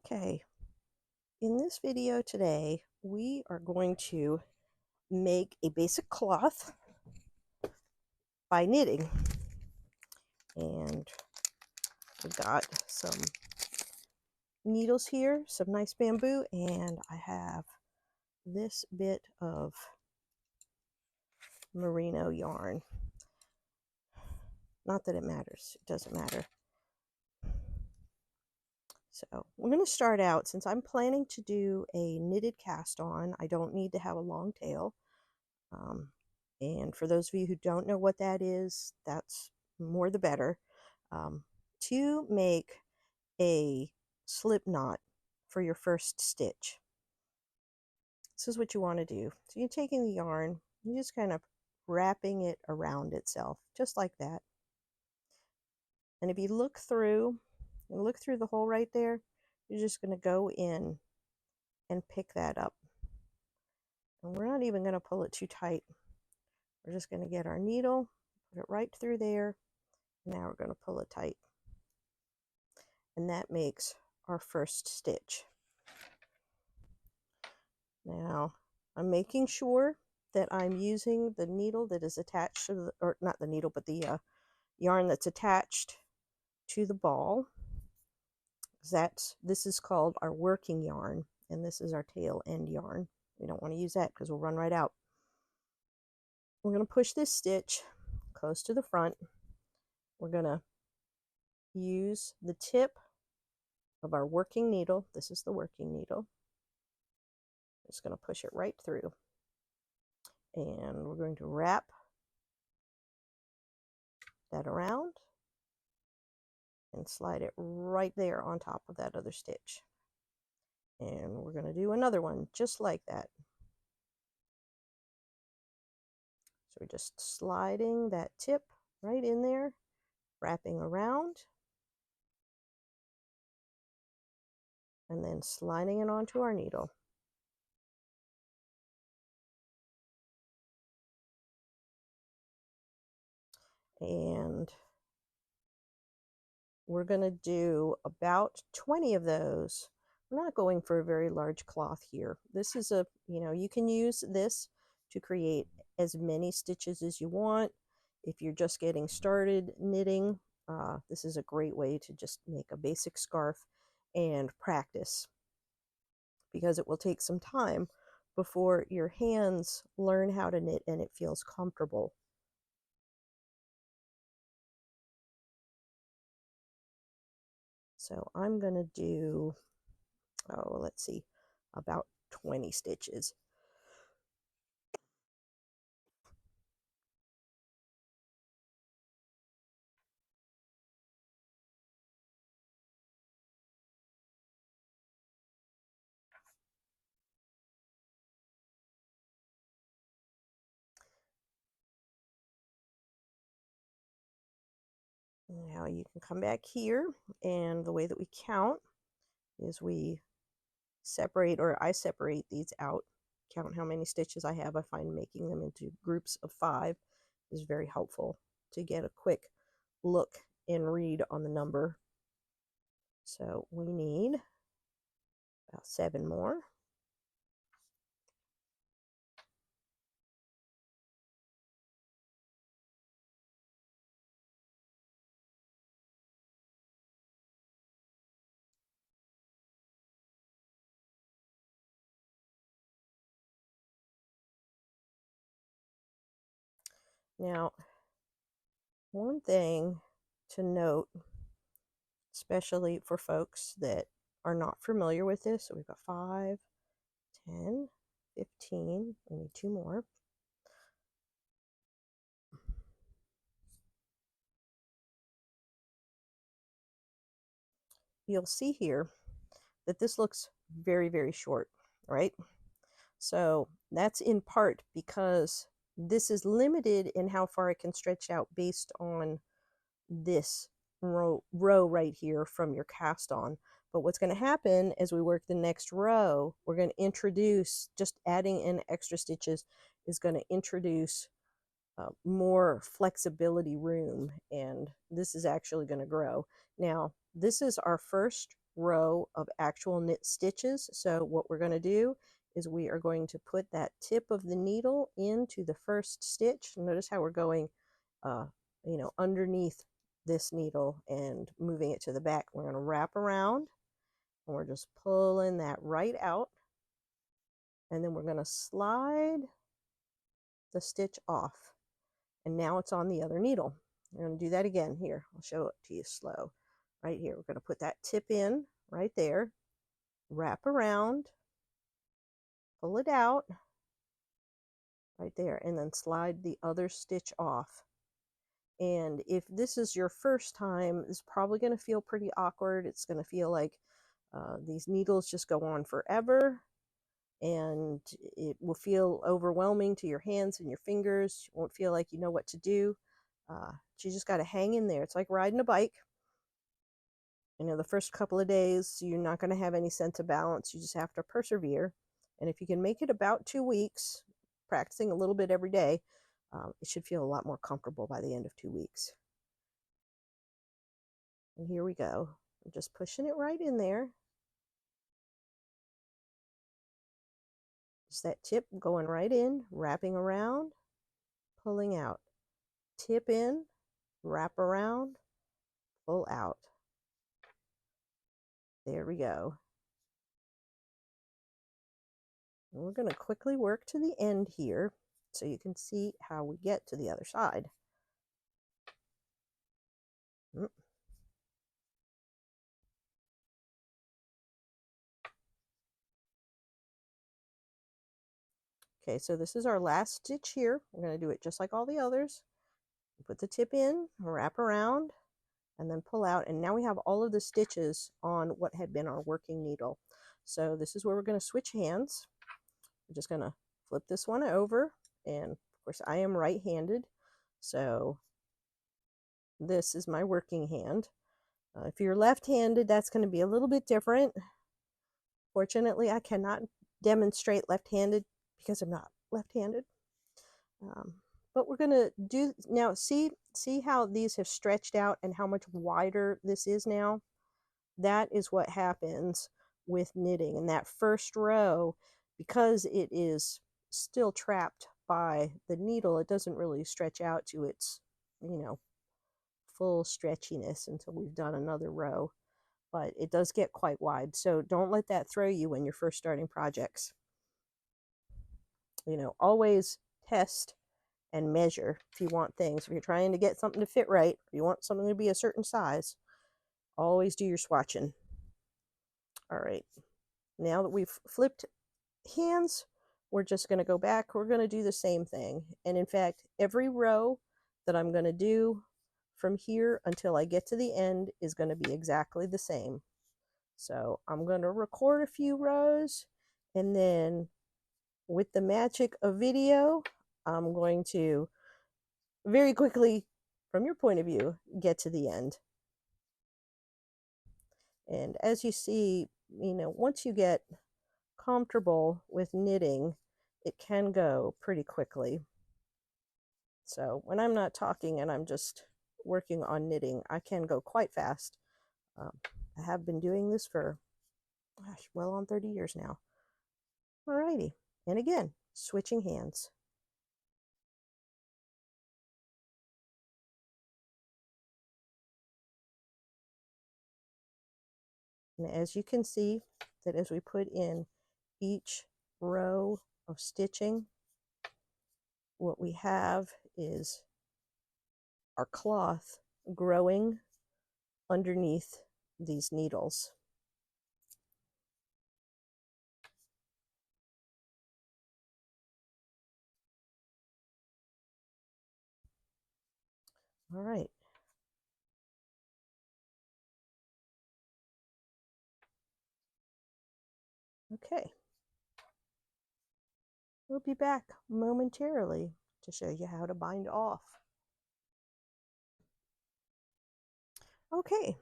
Okay, in this video today, we are going to make a basic cloth by knitting. And we've got some needles here, some nice bamboo, and I have this bit of merino yarn. Not that it matters, it doesn't matter. So we're going to start out, since I'm planning to do a knitted cast on, I don't need to have a long tail. And for those of you who don't know what that is, that's more the better. To make a slip knot for your first stitch, this is what you want to do. So you're taking the yarn, you're just kind of wrapping it around itself, just like that. And if you look through the hole right there, you're just going to go in and pick that up. And we're not even going to pull it too tight. We're just going to get our needle, put it right through there. Now we're going to pull it tight. And that makes our first stitch. Now, I'm making sure that I'm using the needle that is attached to the, or not the needle, but the yarn that's attached to the ball. This is called our working yarn, and this is our tail end yarn. We don't want to use that because we'll run right out. We're going to push this stitch close to the front. We're going to use the tip of our working needle. This is the working needle. Just going to push it right through. And we're going to wrap that around and slide it right there on top of that other stitch. And we're going to do another one just like that. So we're just sliding that tip right in there, wrapping around, and then sliding it onto our needle. And we're going to do about 20 of those. We're not going for a very large cloth here. This is a, you can use this to create as many stitches as you want. If you're just getting started knitting, this is a great way to just make a basic scarf and practice, because it will take some time before your hands learn how to knit and it feels comfortable. So I'm going to do, let's see, about 20 stitches. Now you can come back here, and the way that we count is we separate, or I separate these out, count how many stitches I have. I find making them into groups of 5 is very helpful to get a quick look and read on the number. So we need about 7 more. Now, one thing to note, especially for folks that are not familiar with this, so we've got 5, 10, 15, we need 2 more. You'll see here that this looks very, very short, right? So that's in part because this is limited in how far it can stretch out based on this row right here from your cast on. But what's going to happen as we work the next row, we're going to introduce, just adding in extra stitches is going to introduce more flexibility room, and this is actually going to grow. Now, this is our first row of actual knit stitches. So what we're going to do is we are going to put that tip of the needle into the first stitch. Notice how we're going, underneath this needle and moving it to the back. We're going to wrap around and we're just pulling that right out. And then we're going to slide the stitch off. And now it's on the other needle. We're going to do that again. Here, I'll show it to you slow. Right here, we're going to put that tip in right there, wrap around, pull it out right there, and then slide the other stitch off. And if this is your first time, it's probably going to feel pretty awkward. It's going to feel like these needles just go on forever, and it will feel overwhelming to your hands and your fingers. You won't feel like you know what to do. You just got to hang in there. It's like riding a bike. The first couple of days, you're not going to have any sense of balance. You just have to persevere. And if you can make it about 2 weeks, practicing a little bit every day, it should feel a lot more comfortable by the end of 2 weeks. And here we go. I'm just pushing it right in there. Just that tip going right in, wrapping around, pulling out. Tip in, wrap around, pull out. There we go. And we're going to quickly work to the end here so you can see how we get to the other side. Okay, so this is our last stitch here. We're going to do it just like all the others. Put the tip in, wrap around, and then pull out. And now we have all of the stitches on what had been our working needle. So this is where we're going to switch hands. We're just going to flip this one over. And of course, I am right-handed. So this is my working hand. If you're left-handed, that's going to be a little bit different. Fortunately, I cannot demonstrate left-handed because I'm not left-handed. But we're going to do now, see how these have stretched out and how much wider this is now? That is what happens with knitting. In that first row, because it is still trapped by the needle, it doesn't really stretch out to its, full stretchiness until we've done another row. But it does get quite wide. So don't let that throw you when you're first starting projects. Always test and measure if you want things. If you're trying to get something to fit right, or you want something to be a certain size, always do your swatching. All right, now that we've flipped hands, we're just going to go back. We're going to do the same thing. And in fact, every row that I'm going to do from here until I get to the end is going to be exactly the same. So I'm going to record a few rows, and then with the magic of video, I'm going to very quickly, from your point of view, get to the end. And as you see, once you get comfortable with knitting, it can go pretty quickly. So when I'm not talking and I'm just working on knitting, I can go quite fast. I have been doing this for, well on 30 years now. Alrighty, and again, switching hands. And as you can see, that as we put in each row of stitching, what we have is our cloth growing underneath these needles. All right. Okay. We'll be back momentarily to show you how to bind off. Okay.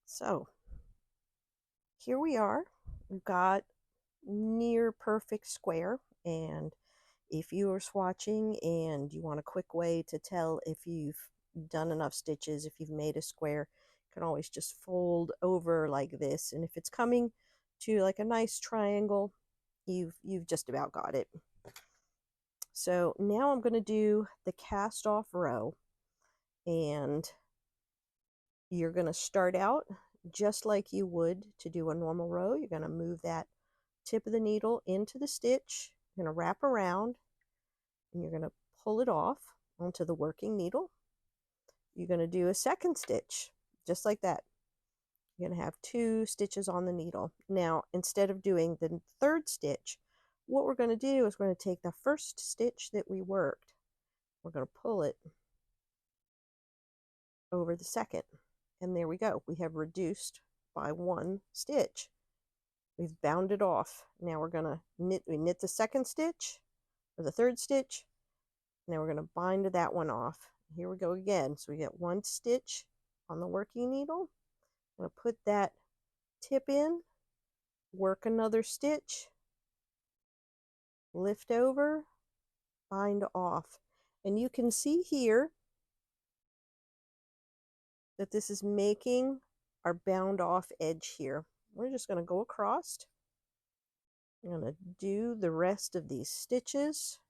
So here we are. We've got near perfect square, and if you are swatching and you want a quick way to tell if you've done enough stitches, if you've made a square, can always just fold over like this, and if it's coming to like a nice triangle, you've just about got it. So now I'm going to do the cast off row, and you're going to start out just like you would to do a normal row. You're going to move that tip of the needle into the stitch. You're going to wrap around, and you're going to pull it off onto the working needle. You're going to do a second stitch just like that. You're going to have 2 stitches on the needle. Now, instead of doing the third stitch, what we're going to do is we're going to take the first stitch that we worked, we're going to pull it over the second, and there we go. We have reduced by 1 stitch. We've bound it off. Now we're going to knit the second stitch or the third stitch. Now we're going to bind that one off. Here we go again. So we get 1 stitch on the working needle. I'm going to put that tip in, work another stitch, lift over, bind off. And you can see here that this is making our bound off edge here. We're just going to go across. I'm going to do the rest of these stitches,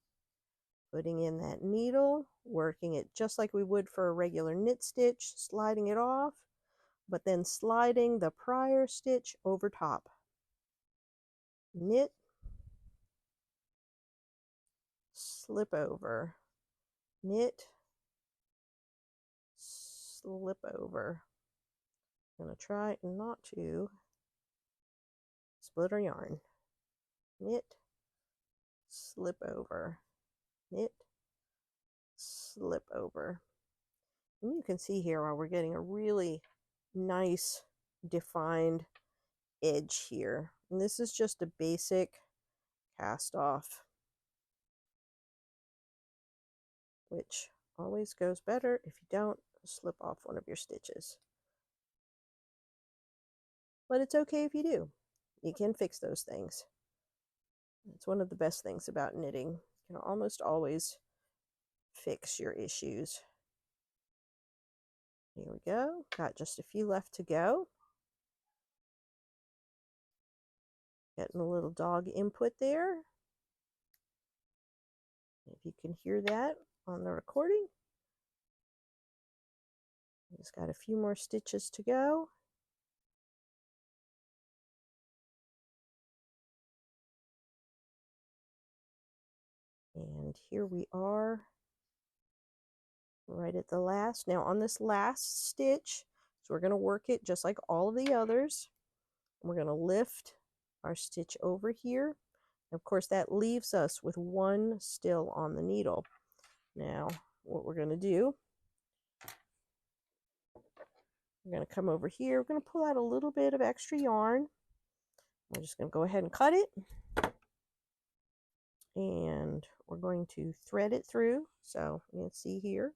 putting in that needle, working it just like we would for a regular knit stitch, sliding it off, but then sliding the prior stitch over top. Knit, slip over, knit, slip over. I'm going to try not to split our yarn. Knit, slip over, knit, slip over. And you can see here how we're getting a really nice defined edge here. And this is just a basic cast off, which always goes better if you don't slip off one of your stitches. But it's okay if you do. You can fix those things. It's one of the best things about knitting. You can almost always fix your issues. Here we go. Got just a few left to go. Getting a little dog input there. If you can hear that on the recording. Just got a few more stitches to go. And here we are right at the last. Now on this last stitch, so we're going to work it just like all of the others. We're going to lift our stitch over here. Of course, that leaves us with 1 still on the needle. Now, what we're going to do, we're going to come over here. We're going to pull out a little bit of extra yarn. We're just going to go ahead and cut it. And we're going to thread it through. So you can see here,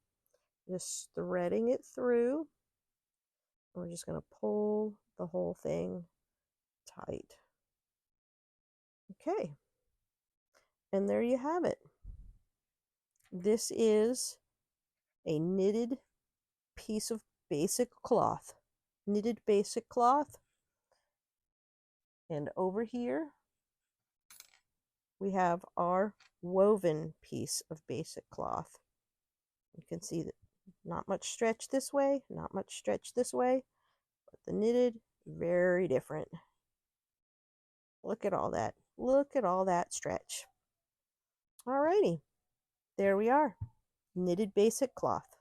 just threading it through. We're just going to pull the whole thing tight. Okay. And there you have it. This is a knitted piece of basic cloth. Knitted basic cloth. And over here, we have our woven piece of basic cloth. You can see that not much stretch this way, not much stretch this way, but the knitted, very different. Look at all that. Look at all that stretch. Alrighty, there we are. Knitted basic cloth.